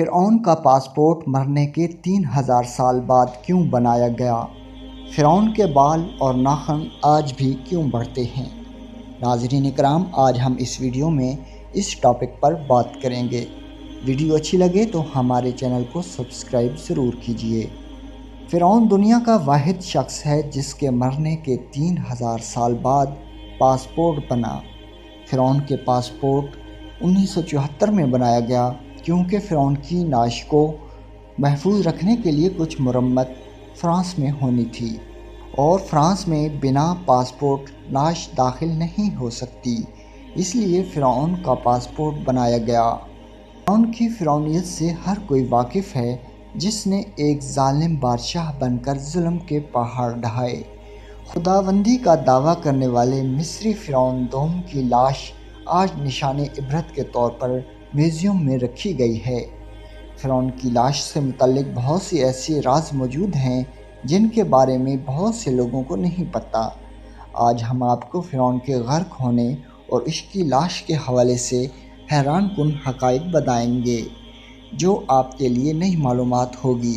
فرعون کا پاسپورٹ مرنے کے 3000 سال بعد کیوں بنایا گیا؟ فرعون کے بال اور ناخن آج بھی کیوں بڑھتے ہیں؟ ناظرین اکرام، آج ہم اس ویڈیو میں اس ٹاپک پر بات کریں گے۔ ویڈیو اچھی لگے تو ہمارے چینل کو سبسکرائب ضرور کیجیے۔ فرعون دنیا کا واحد شخص ہے جس کے مرنے کے 3000 سال بعد پاسپورٹ بنا۔ فرعون کے پاسپورٹ 1974 میں بنایا گیا کیونکہ فرعون کی نعش کو محفوظ رکھنے کے لیے کچھ مرمت فرانس میں ہونی تھی اور فرانس میں بنا پاسپورٹ نعش داخل نہیں ہو سکتی، اس لیے فرعون کا پاسپورٹ بنایا گیا۔ فرعون کی فرعونیت سے ہر کوئی واقف ہے جس نے ایک ظالم بادشاہ بن کر ظلم کے پہاڑ ڈھائے۔ خداوندی کا دعویٰ کرنے والے مصری فرعون دوم کی لاش آج نشان عبرت کے طور پر میوزیم میں رکھی گئی ہے۔ فرعون کی لاش سے متعلق بہت سی ایسی راز موجود ہیں جن کے بارے میں بہت سے لوگوں کو نہیں پتہ۔ آج ہم آپ کو فرعون کے غرق ہونے اور اس کی لاش کے حوالے سے حیران کن حقائق بتائیں گے جو آپ کے لیے نئی معلومات ہوگی۔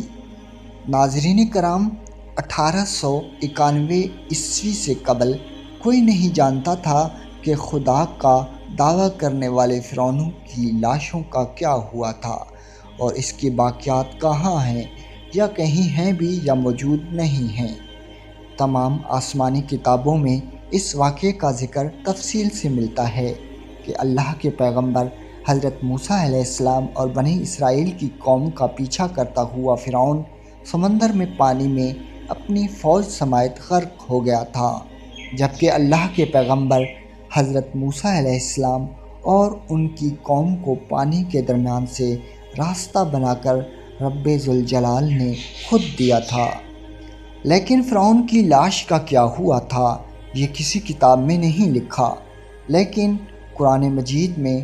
ناظرین کرام، 1891 عیسوی سے قبل کوئی نہیں جانتا تھا کہ خدا کا دعویٰ کرنے والے فرعونوں کی لاشوں کا کیا ہوا تھا اور اس کے باقیات کہاں ہیں، یا کہیں ہیں بھی یا موجود نہیں ہیں۔ تمام آسمانی کتابوں میں اس واقعے کا ذکر تفصیل سے ملتا ہے کہ اللہ کے پیغمبر حضرت موسیٰ علیہ السلام اور بنی اسرائیل کی قوم کا پیچھا کرتا ہوا فرعون سمندر میں پانی میں اپنی فوج سمیت غرق ہو گیا تھا، جبکہ اللہ کے پیغمبر حضرت موسیٰ علیہ السلام اور ان کی قوم کو پانی کے درمیان سے راستہ بنا کر رب ذوالجلال نے خود دیا تھا۔ لیکن فرعون کی لاش کا کیا ہوا تھا یہ کسی کتاب میں نہیں لکھا، لیکن قرآن مجید میں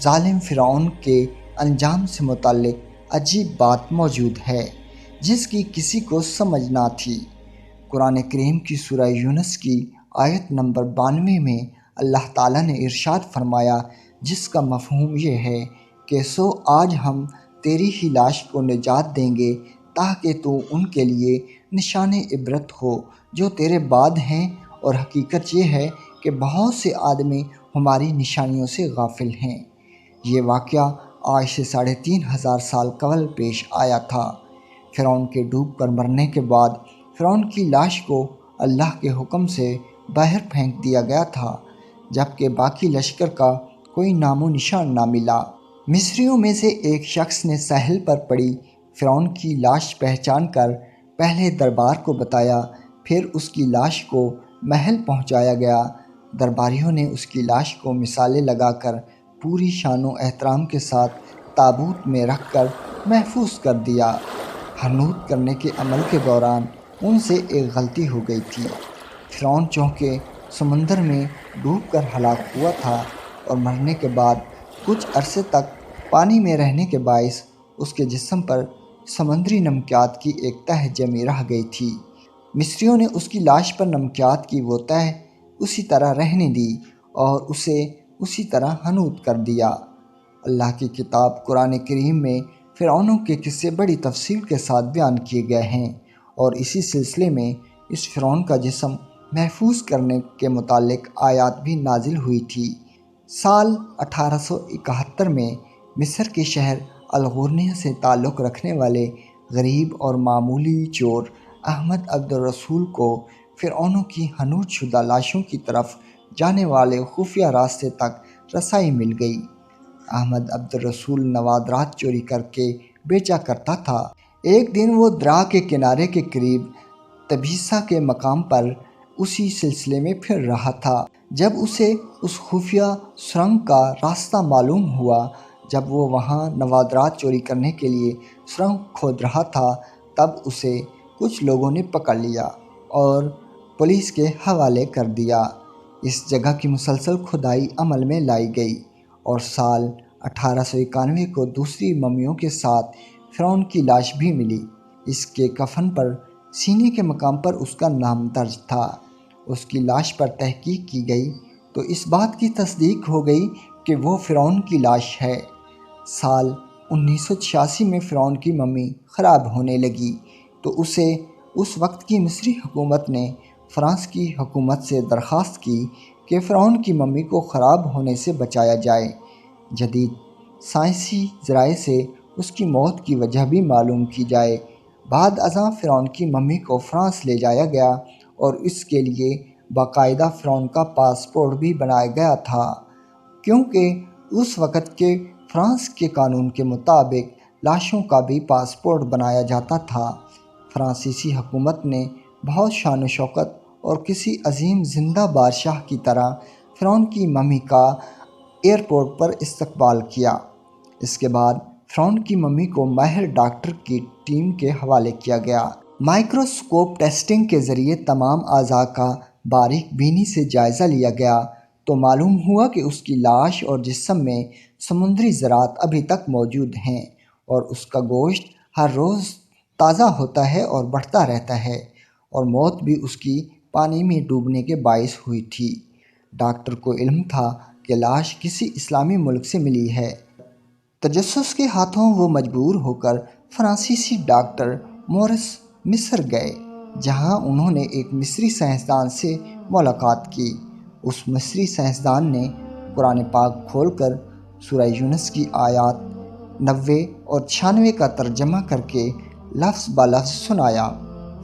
ظالم فرعون کے انجام سے متعلق عجیب بات موجود ہے جس کی کسی کو سمجھ نہ تھی۔ قرآن کریم کی سورہ یونس کی آیت نمبر 92 میں اللہ تعالیٰ نے ارشاد فرمایا، جس کا مفہوم یہ ہے کہ سو آج ہم تیری ہی لاش کو نجات دیں گے تاکہ تو ان کے لیے نشان عبرت ہو جو تیرے بعد ہیں، اور حقیقت یہ ہے کہ بہت سے آدمی ہماری نشانیوں سے غافل ہیں۔ یہ واقعہ آج سے 3500 سال قبل پیش آیا تھا۔ فرعون کے ڈوب کر مرنے کے بعد فرعون کی لاش کو اللہ کے حکم سے باہر پھینک دیا گیا تھا، جبکہ باقی لشکر کا کوئی نام و نشان نہ ملا۔ مصریوں میں سے ایک شخص نے ساحل پر پڑی فرعون کی لاش پہچان کر پہلے دربار کو بتایا، پھر اس کی لاش کو محل پہنچایا گیا۔ درباریوں نے اس کی لاش کو مثالیں لگا کر پوری شان و احترام کے ساتھ تابوت میں رکھ کر محفوظ کر دیا۔ حنوط کرنے کے عمل کے دوران ان سے ایک غلطی ہو گئی تھی۔ فرعون چونکہ سمندر میں ڈوب کر ہلاک ہوا تھا اور مرنے کے بعد کچھ عرصے تک پانی میں رہنے کے باعث اس کے جسم پر سمندری نمکیات کی ایک تہہ جمی رہ گئی تھی۔ مصریوں نے اس کی لاش پر نمکیات کی وہ تہہ اسی طرح رہنے دی اور اسے اسی طرح حنوط کر دیا۔ اللہ کی کتاب قرآن کریم میں فرعونوں کے قصے بڑی تفصیل کے ساتھ بیان کیے گئے ہیں، اور اسی سلسلے میں اس فرعون کا جسم محفوظ کرنے کے متعلق آیات بھی نازل ہوئی تھی۔ سال 1871 میں مصر کے شہر الغورنیہ سے تعلق رکھنے والے غریب اور معمولی چور احمد عبد الرسول کو فرعونوں کی حنوط شدہ لاشوں کی طرف جانے والے خفیہ راستے تک رسائی مل گئی۔ احمد عبد الرسول نوادرات چوری کر کے بیچا کرتا تھا۔ ایک دن وہ دریا کے کنارے کے قریب تبیسہ کے مقام پر اسی سلسلے میں پھر رہا تھا جب اسے اس خفیہ سرنگ کا راستہ معلوم ہوا۔ جب وہ وہاں نوادرات چوری کرنے کے لیے سرنگ کھود رہا تھا تب اسے کچھ لوگوں نے پکڑ لیا اور پولیس کے حوالے کر دیا۔ اس جگہ کی مسلسل کھدائی عمل میں لائی گئی اور سال 1891 کو دوسری ممیوں کے ساتھ فرعون کی لاش بھی ملی۔ اس کے کفن پر سینے کے مقام پر اس کا نام درج تھا۔ اس کی لاش پر تحقیق کی گئی تو اس بات کی تصدیق ہو گئی کہ وہ فرعون کی لاش ہے۔ سال 1986 میں فرعون کی ممی خراب ہونے لگی تو اس وقت کی مصری حکومت نے فرانس کی حکومت سے درخواست کی کہ فرعون کی ممی کو خراب ہونے سے بچایا جائے۔ جدید سائنسی ذرائع سے اس کی موت کی وجہ بھی معلوم کی جائے۔ بعد ازاں فرعون کی ممی کو فرانس لے جایا گیا اور اس کے لیے باقاعدہ فرعون کا پاسپورٹ بھی بنایا گیا تھا، کیونکہ اس وقت کے فرانس کے قانون کے مطابق لاشوں کا بھی پاسپورٹ بنایا جاتا تھا۔ فرانسیسی حکومت نے بہت شان و شوکت اور کسی عظیم زندہ بادشاہ کی طرح فرعون کی ممی کا ایئرپورٹ پر استقبال کیا۔ اس کے بعد فرعون کی ممی کو ماہر ڈاکٹر کی ٹیم کے حوالے کیا گیا۔ مائکروسکوپ ٹیسٹنگ کے ذریعے تمام اعضاء کا باریک بینی سے جائزہ لیا گیا تو معلوم ہوا کہ اس کی لاش اور جسم میں سمندری ذرات ابھی تک موجود ہیں اور اس کا گوشت ہر روز تازہ ہوتا ہے اور بڑھتا رہتا ہے، اور موت بھی اس کی پانی میں ڈوبنے کے باعث ہوئی تھی۔ ڈاکٹر کو علم تھا کہ لاش کسی اسلامی ملک سے ملی ہے۔ تجسس کے ہاتھوں وہ مجبور ہو کر فرانسیسی ڈاکٹر مورس مصر گئے، جہاں انہوں نے ایک مصری سائنسدان سے ملاقات کی۔ اس مصری سائنسدان نے قرآن پاک کھول کر سورہ یونس کی آیات 90 اور 96 کا ترجمہ کر کے لفظ بہ لفظ سنایا۔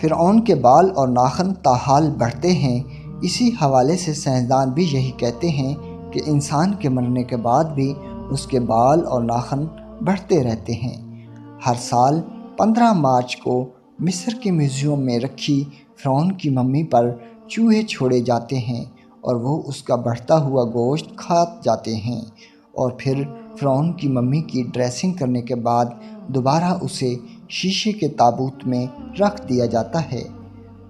فرعون کے بال اور ناخن تاحال بڑھتے ہیں۔ اسی حوالے سے سائنسدان بھی یہی کہتے ہیں کہ انسان کے مرنے کے بعد بھی اس کے بال اور ناخن بڑھتے رہتے ہیں۔ ہر سال 15 مارچ کو مصر کے میوزیم میں رکھی فرعون کی ممی پر چوہے چھوڑے جاتے ہیں اور وہ اس کا بڑھتا ہوا گوشت کھا جاتے ہیں، اور پھر فرعون کی ممی کی ڈریسنگ کرنے کے بعد دوبارہ اسے شیشے کے تابوت میں رکھ دیا جاتا ہے۔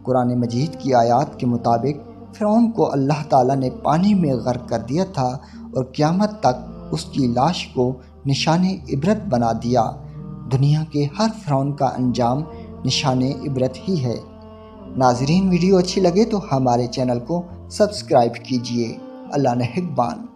قرآن مجید کی آیات کے مطابق فرعون کو اللہ تعالیٰ نے پانی میں غرق کر دیا تھا اور قیامت تک اس کی لاش کو نشان عبرت بنا دیا۔ دنیا کے ہر فرعون کا انجام نشان عبرت ہی ہے۔ ناظرین، ویڈیو اچھی لگے تو ہمارے چینل کو سبسکرائب کیجیے۔ اللہ نگہبان۔